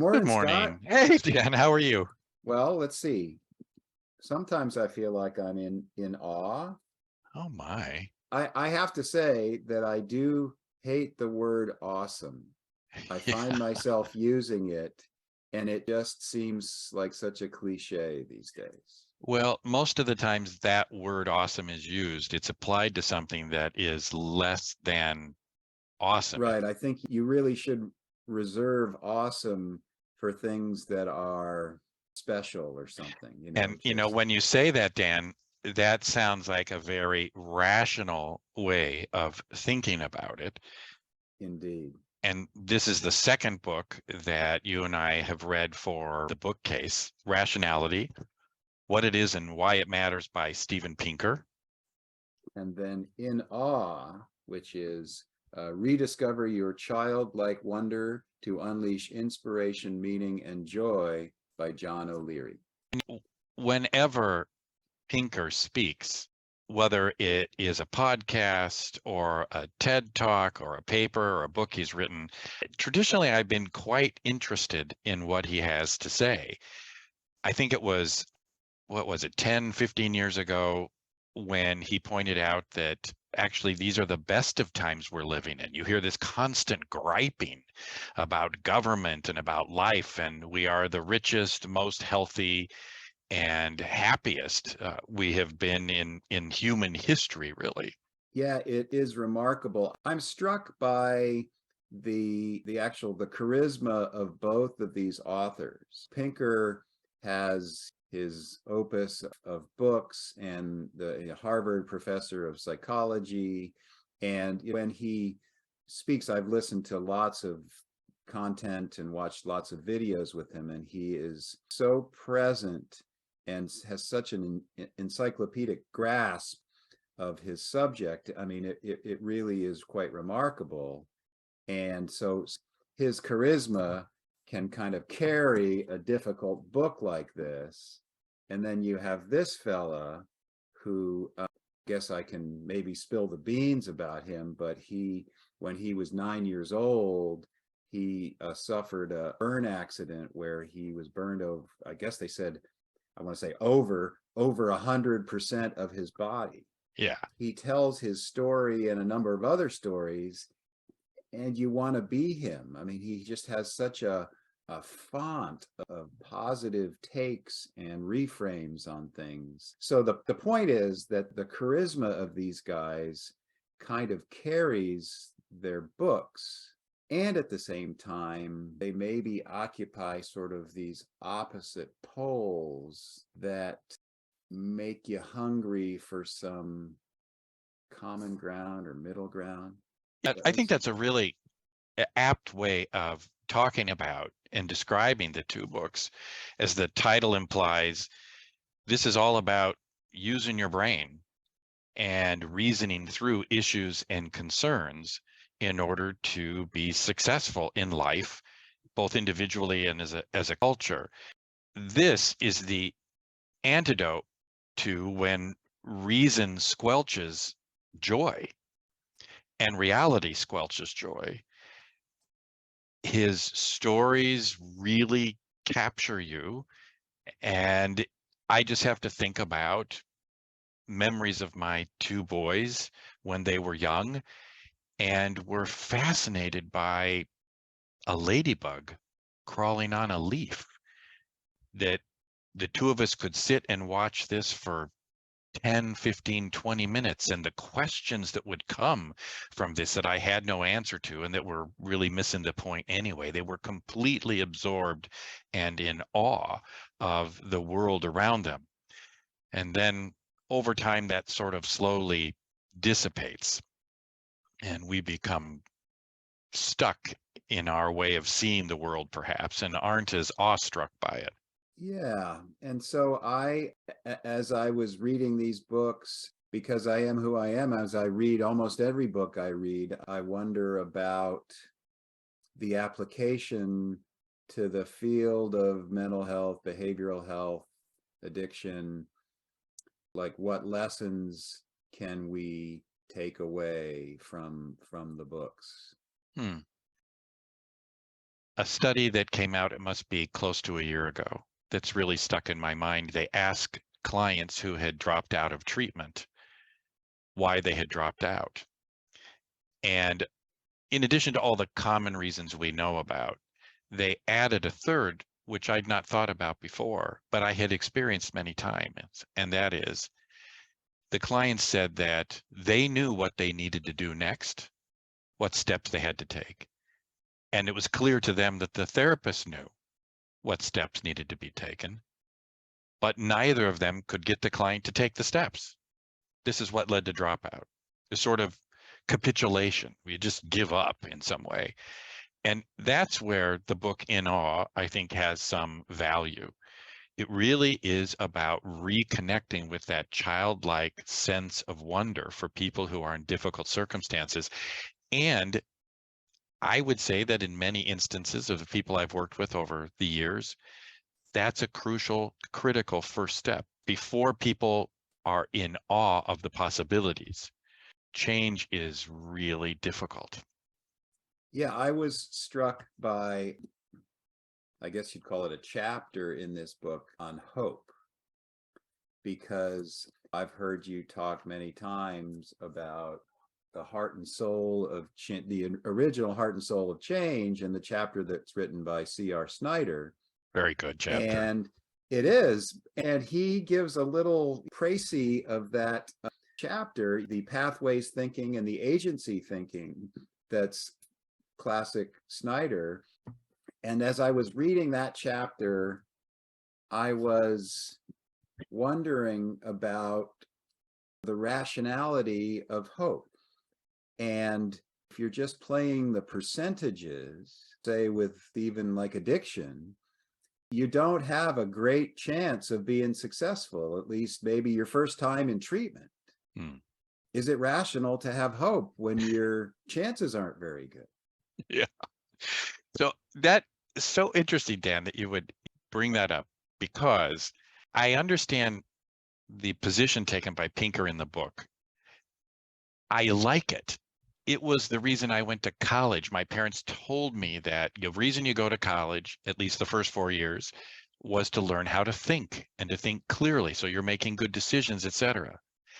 Good Morning, Scott. morning. Hey, Dan, how are you? Well, let's see. Sometimes I feel like I'm in awe. Oh my. I have to say that I do hate the word awesome. I find Yeah. myself using it, and it just seems like such a cliche these days. Well, most of the times that word awesome is used, it's applied to something that is less than awesome. Right. I think you really should reserve awesome for things that are special or something, And, just when you say that, Dan, that sounds like a very rational way of thinking about it. indeed. And this is the second book that you and I have read for the bookcase, Rationality, What It Is and Why It Matters by Steven Pinker. And then In Awe, which is rediscover your childlike wonder to unleash inspiration, meaning, and joy by John O'Leary. Whenever Pinker speaks, whether it is a podcast or a TED talk or a paper or a book he's written, traditionally I've been quite interested in what he has to say. I think it was, what was it, 10, 15 years ago when he pointed out that actually these are the best of times we're living in. You hear this constant griping about government and about life, and we are the richest, most healthy, and happiest we have been in human history, really. Yeah, it is remarkable. I'm struck by the charisma of both of these authors. Pinker has his opus of books and the Harvard professor of psychology. And when he speaks, I've listened to lots of content and watched lots of videos with him, and he is so present and has such an encyclopedic grasp of his subject. I mean, it really is quite remarkable. And so his charisma can kind of carry a difficult book like this. And then you have this fella who, guess I can maybe spill the beans about him, but when he was 9 years old, he suffered a burn accident where he was burned over, I guess they said, I want to say over 100% of his body. Yeah. He tells his story and a number of other stories, and you want to be him. I mean, he just has such a font of positive takes and reframes on things. So the point is that the charisma of these guys kind of carries their books. And at the same time, they maybe occupy sort of these opposite poles that make you hungry for some common ground or middle ground. I think that's a really apt way of talking about and describing the two books. As the title implies, this is all about using your brain and reasoning through issues and concerns in order to be successful in life, both individually and as a culture. This is the antidote to when reason squelches joy and reality squelches joy. His stories really capture you, and I just have to think about memories of my two boys when they were young and were fascinated by a ladybug crawling on a leaf, that the two of us could sit and watch this for 10, 15, 20 minutes, and the questions that would come from this that I had no answer to and that were really missing the point anyway. They were completely absorbed and in awe of the world around them. And then over time, that sort of slowly dissipates and we become stuck in our way of seeing the world, perhaps, and aren't as awestruck by it. Yeah. And so as I was reading these books, because I am who I am, as I read almost every book I read, I wonder about the application to the field of mental health, behavioral health, addiction. Like, what lessons can we take away from the books? Hmm. a study that came out, it must be close to a year ago, that's really stuck in my mind. They asked clients who had dropped out of treatment why they had dropped out. And in addition to all the common reasons we know about, they added a third, which I'd not thought about before, but I had experienced many times. And that is, the clients said that they knew what they needed to do next, what steps they had to take. And it was clear to them that the therapist knew what steps needed to be taken, but neither of them could get the client to take the steps. This is what led to dropout. This sort of capitulation. We just give up in some way. And that's where the book In Awe, I think, has some value. It really is about reconnecting with that childlike sense of wonder for people who are in difficult circumstances. And I would say that in many instances of the people I've worked with over the years, that's a crucial, critical first step. Before people are in awe of the possibilities, change is really difficult. Yeah, I was struck by, I guess you'd call it a chapter in this book on hope, because I've heard you talk many times about the heart and soul of the original Heart and Soul of Change, and the chapter that's written by C.R. Snyder. Very good chapter. And it is. And he gives a little précis of that chapter, the pathways thinking and the agency thinking that's classic Snyder. And as I was reading that chapter, I was wondering about the rationality of hope. And if you're just playing the percentages, say with even like addiction, you don't have a great chance of being successful, at least maybe your first time in treatment. Is it rational to have hope when your chances aren't very good? Yeah. So that is so interesting, Dan, that you would bring that up, because I understand the position taken by Pinker in the book. I like it. It was the reason I went to college. My parents told me that the reason you go to college, at least the first 4 years, was to learn how to think and to think clearly, so you're making good decisions, etc.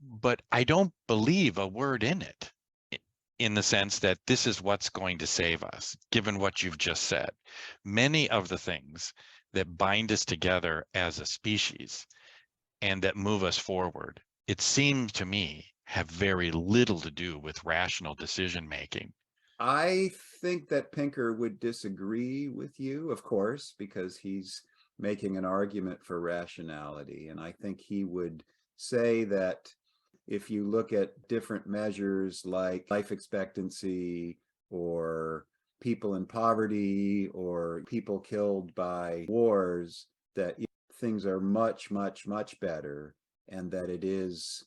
But I don't believe a word in it, in the sense that this is what's going to save us, given what you've just said. Many of the things that bind us together as a species and that move us forward, it seems to me, have very little to do with rational decision making. I think that Pinker would disagree with you, of course, because he's making an argument for rationality. And I think he would say that if you look at different measures like life expectancy, or people in poverty, or people killed by wars, that things are much, much, much better, and that it is,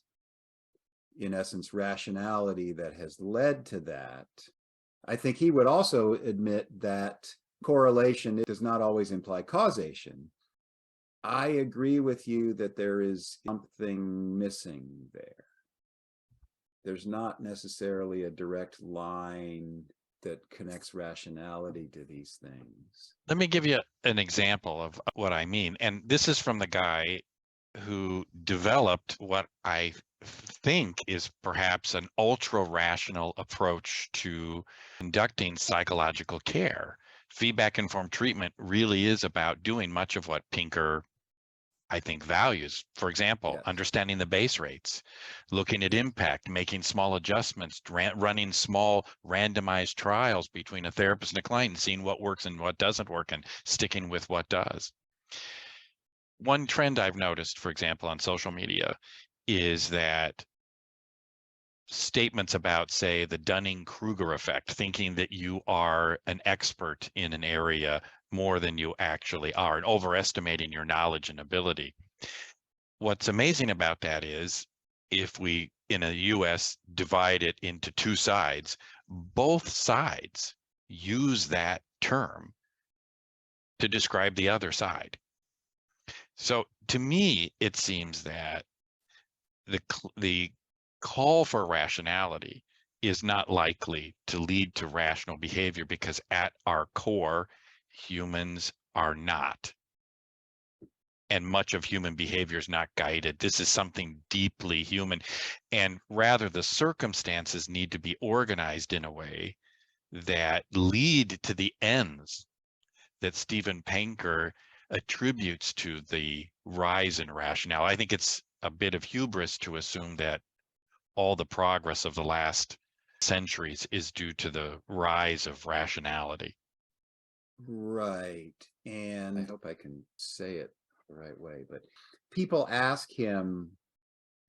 in essence, rationality that has led to that. I think he would also admit that correlation does not always imply causation. I agree with you that there is something missing there. There's not necessarily a direct line that connects rationality to these things. Let me give you an example of what I mean. And this is from the guy who developed what I think is perhaps an ultra-rational approach to conducting psychological care. Feedback-informed treatment really is about doing much of what Pinker, I think, values. For example, Yes. understanding the base rates, looking at impact, making small adjustments, running small randomized trials between a therapist and a client, and seeing what works and what doesn't work, and sticking with what does. One trend I've noticed, for example, on social media, is that statements about, say, the Dunning-Kruger effect, thinking that you are an expert in an area more than you actually are, and overestimating your knowledge and ability. What's amazing about that is, if we, in the US, divide it into two sides, both sides use that term to describe the other side. So to me, it seems that the call for rationality is not likely to lead to rational behavior, because at our core, humans are not. And much of human behavior is not guided. This is something deeply human. And rather, the circumstances need to be organized in a way that lead to the ends that Steven Pinker attributes to the rise in rationality. I think it's a bit of hubris to assume that all the progress of the last centuries is due to the rise of rationality. Right. And I hope I can say it the right way, but people ask him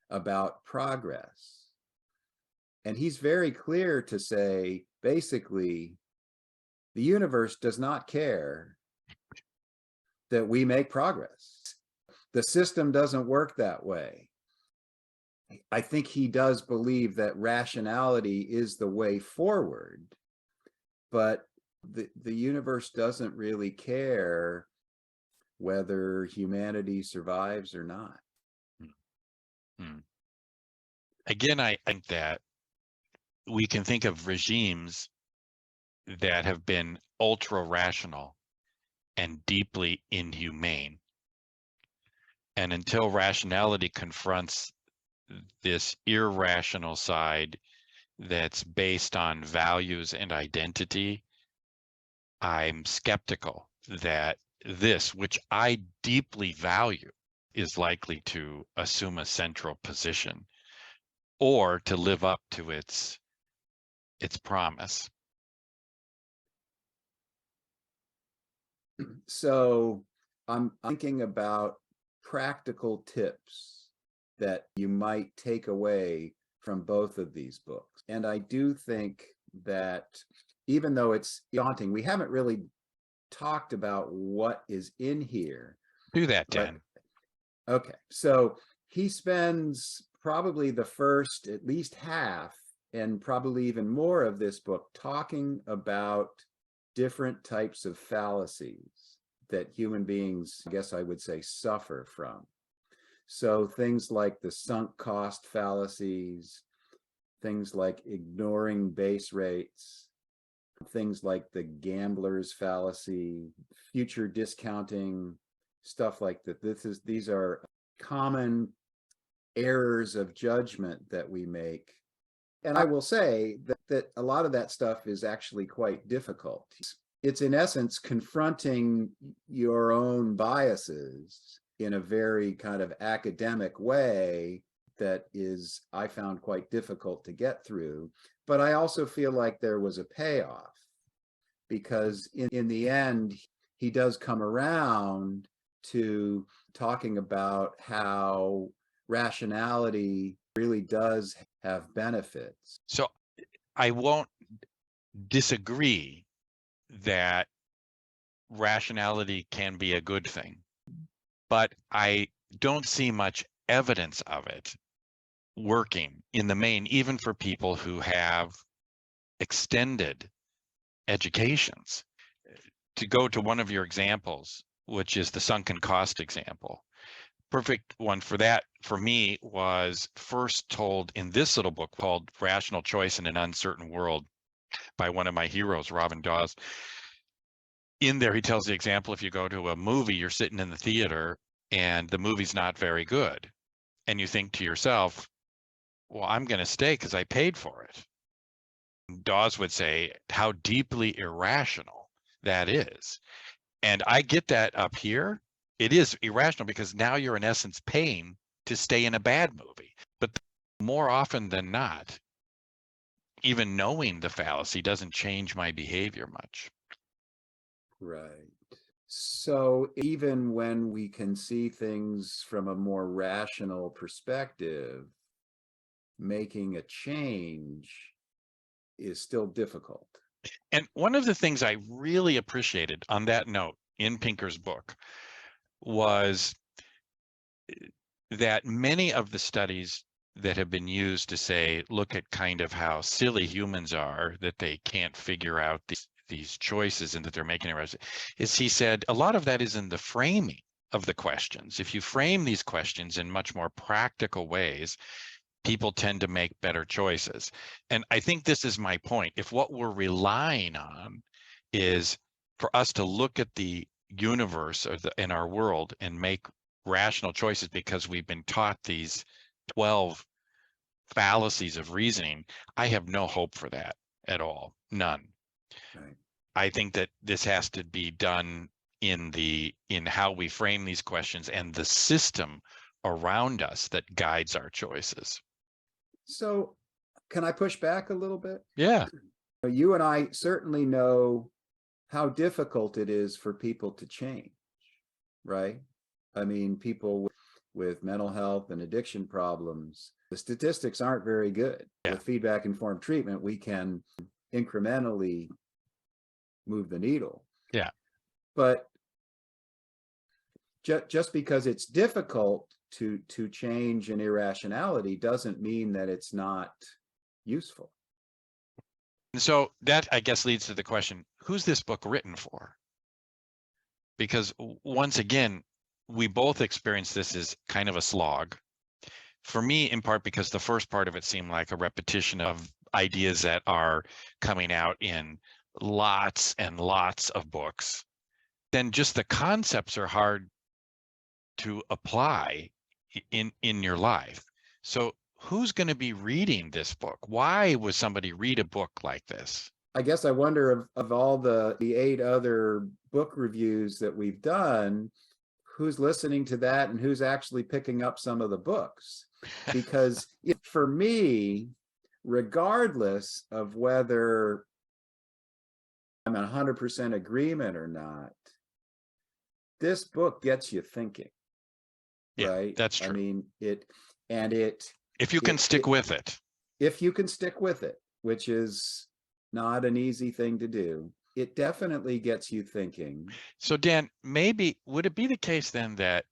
about progress. And he's very clear to say, basically, the universe does not care that we make progress. The system doesn't work that way. I think he does believe that rationality is the way forward, but the universe doesn't really care whether humanity survives or not. Again, I think that we can think of regimes that have been ultra rational and deeply inhumane. And until rationality confronts this irrational side that's based on values and identity, I'm skeptical that this, which I deeply value, is likely to assume a central position or to live up to its promise. So I'm thinking about practical tips that you might take away from both of these books. And I do think that even though it's daunting, we haven't really talked about what is in here. Do that, Dan. Okay, so he spends probably the first at least half and probably even more of this book talking about different types of fallacies that human beings, I guess I would say, suffer from. So things like the sunk cost fallacies, things like ignoring base rates, things like the gambler's fallacy, future discounting, stuff like that. These are common errors of judgment that we make. And I will say that a lot of that stuff is actually quite difficult. It's in essence confronting your own biases in a very kind of academic way that is, I found, quite difficult to get through. But I also feel like there was a payoff, because in the end, he does come around to talking about how rationality really does have benefits. So I won't disagree that rationality can be a good thing, but I don't see much evidence of it working in the main, even for people who have extended educations. To go to one of your examples, which is the sunken cost example, perfect one for that for me was first told in this little book called Rational Choice in an Uncertain World by one of my heroes, Robin Dawes. In there, he tells the example, if you go to a movie, you're sitting in the theater and the movie's not very good. And you think to yourself, well, I'm going to stay because I paid for it. Dawes would say how deeply irrational that is. And I get that up here. It is irrational because now you're in essence paying to stay in a bad movie. But more often than not, even knowing the fallacy doesn't change my behavior much. Right. So even when we can see things from a more rational perspective, making a change is still difficult. And one of the things I really appreciated on that note in Pinker's book was that many of the studies that have been used to say, look at kind of how silly humans are, that they can't figure out these choices and that they're making errors, is he said a lot of that is in the framing of the questions. If you frame these questions in much more practical ways, people tend to make better choices. And I think this is my point. If what we're relying on is for us to look at the universe or in our world and make rational choices because we've been taught these 12 fallacies of reasoning, I have no hope for that at all. None. Right. I think that this has to be done in how we frame these questions and the system around us that guides our choices. So can I push back a little bit? Yeah. You and I certainly know how difficult it is for people to change, right? I mean, people with mental health and addiction problems, the statistics aren't very good. Yeah. With feedback informed treatment, we can incrementally move the needle. Yeah. But just because it's difficult to change an irrationality doesn't mean that it's not useful. And so that, I guess, leads to the question, who's this book written for? Because once again, we both experienced this as kind of a slog. For me, in part because the first part of it seemed like a repetition of ideas that are coming out in lots and lots of books. Then just the concepts are hard to apply in your life. So who's going to be reading this book? Why would somebody read a book like this? I guess I wonder of all the 8 other book reviews that we've done, who's listening to that and who's actually picking up some of the books. Because for me, regardless of whether I'm in 100% agreement or not, this book gets you thinking. Yeah, right? That's true. I mean, if you can stick with it. If you can stick with it, which is not an easy thing to do, it definitely gets you thinking. So Dan, maybe would it be the case then that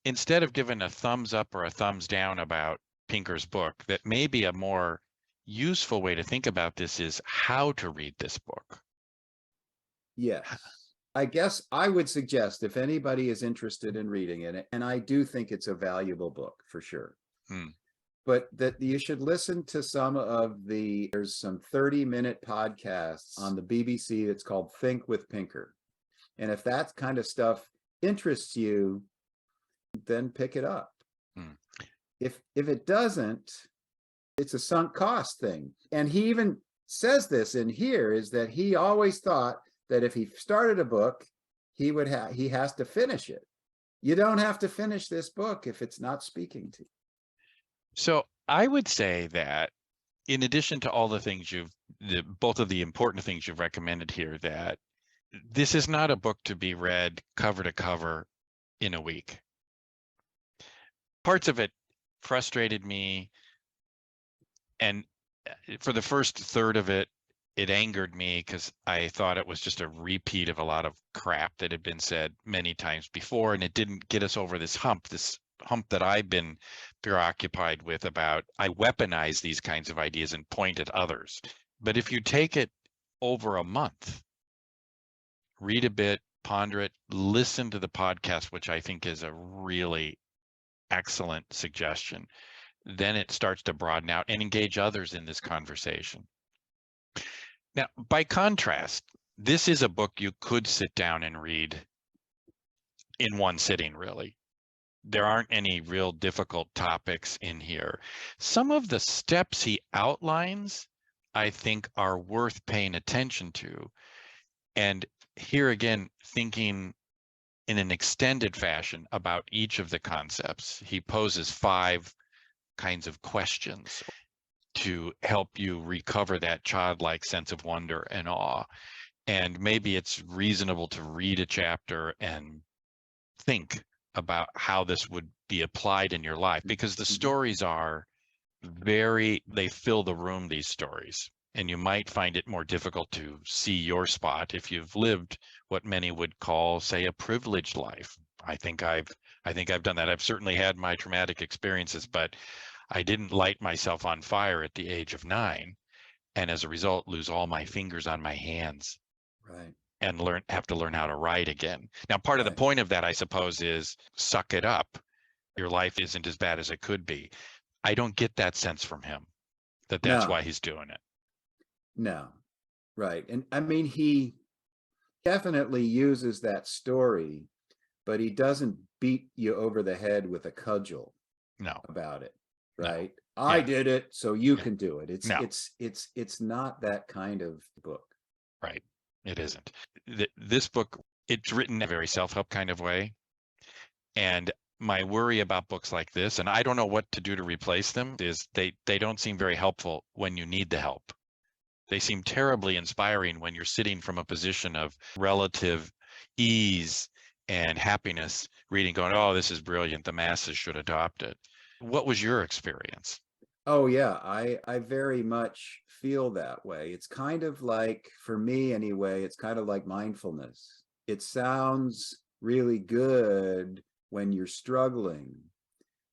instead of giving a thumbs up or a thumbs down about Pinker's book, that maybe a more useful way to think about this is how to read this book? Yes. I guess I would suggest if anybody is interested in reading it, and I do think it's a valuable book for sure, but that you should listen to there's some 30-minute podcasts on the BBC that's called Think with Pinker. And if that kind of stuff interests you, then pick it up. If it doesn't, it's a sunk cost thing. And he even says this in here, is that he always thought that if he started a book, he has to finish it. You don't have to finish this book if it's not speaking to you. So I would say that in addition to all the things both of the important things you've recommended here, that this is not a book to be read cover to cover in a week. Parts of it frustrated me. And for the first third of it, it angered me because I thought it was just a repeat of a lot of crap that had been said many times before, and it didn't get us over this hump that I've been preoccupied with about I weaponize these kinds of ideas and point at others. But if you take it over a month, read a bit, ponder it, listen to the podcast, which I think is a really excellent suggestion, then it starts to broaden out and engage others in this conversation. Now, by contrast, this is a book you could sit down and read in one sitting, really. There aren't any real difficult topics in here. Some of the steps he outlines, I think, are worth paying attention to. And here again, thinking in an extended fashion about each of the concepts. He poses 5 kinds of questions to help you recover that childlike sense of wonder and awe. And maybe it's reasonable to read a chapter and think about how this would be applied in your life, because the stories are they fill the room, these stories. And you might find it more difficult to see your spot if you've lived what many would call, say, a privileged life. I think I've done that. I've certainly had my traumatic experiences, but I didn't light myself on fire at the age of 9, and as a result lose all my fingers on my hands. Right. And have to learn how to write again. Now, part of the point of that, I suppose, is suck it up. Your life isn't as bad as it could be. I don't get that sense from him, that's why he's doing it. No, right. And I mean, he Definitely uses that story, but he doesn't beat you over the head with a cudgel No, about it, no. right? I Yeah, did it, so you yeah. can do it. It's No, it's not that kind of book. right. It isn't. This book, it's written in a very self-help kind of way. And my worry about books like this, and I don't know what to do to replace them, is they don't seem very helpful when you need the help. They seem terribly inspiring when you're sitting from a position of relative ease and happiness, reading, going, oh, this is brilliant. The masses should adopt it. What was your experience? Oh yeah, I very much feel that way. It's kind of like, for me anyway, it's kind of like mindfulness. It sounds really good when you're struggling,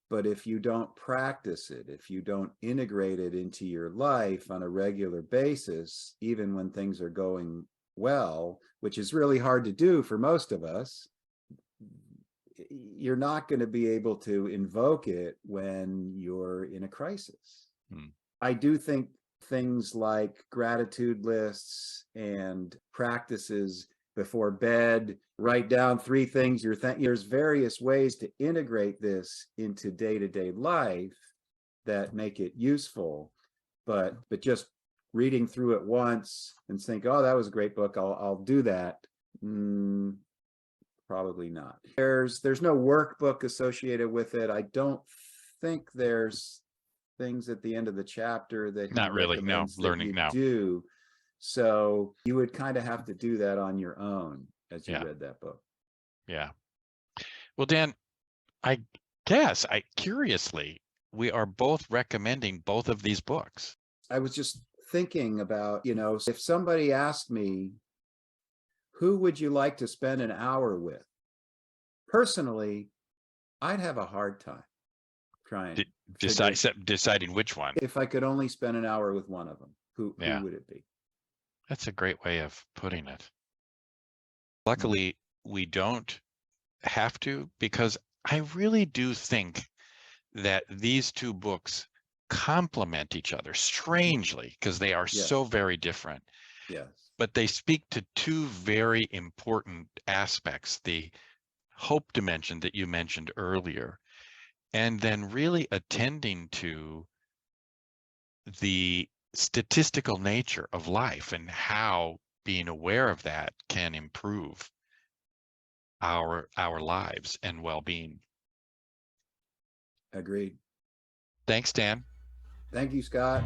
but if you don't practice it, if you don't integrate it into your life on a regular basis, even when things are going well, which is really hard to do for most of us, you're not going to be able to invoke it when you're in a crisis. Hmm. I do think things like gratitude lists and practices before bed, write down 3 things you're thankful. There's various ways to integrate this into day-to-day life that make it useful, but just reading through it once and think, oh, that was a great book, I'll do that. Probably not. There's no workbook associated with it. I don't think there's things at the end of the chapter that he Not really. No, recommends that learning. you No. do. So you would kind of have to do that on your own as you Yeah. read that book. Yeah. Well, Dan, I guess curiously, we are both recommending both of these books. I was just thinking about, if somebody asked me, who would you like to spend an hour with? Personally, I'd have a hard time trying to figure Deciding which one. if I could only spend an hour with one of them, who Yeah, would it be? that's a great way of putting it. Hmm. Luckily, we don't have to, because I really do think that these two books complement each other strangely, because they are Yes. so very different. Yes. But they speak to two very important aspects: the hope dimension that you mentioned earlier, and then really attending to the statistical nature of life and how being aware of that can improve our lives and well-being. Agreed. Thanks, Dan. Thank you, Scott.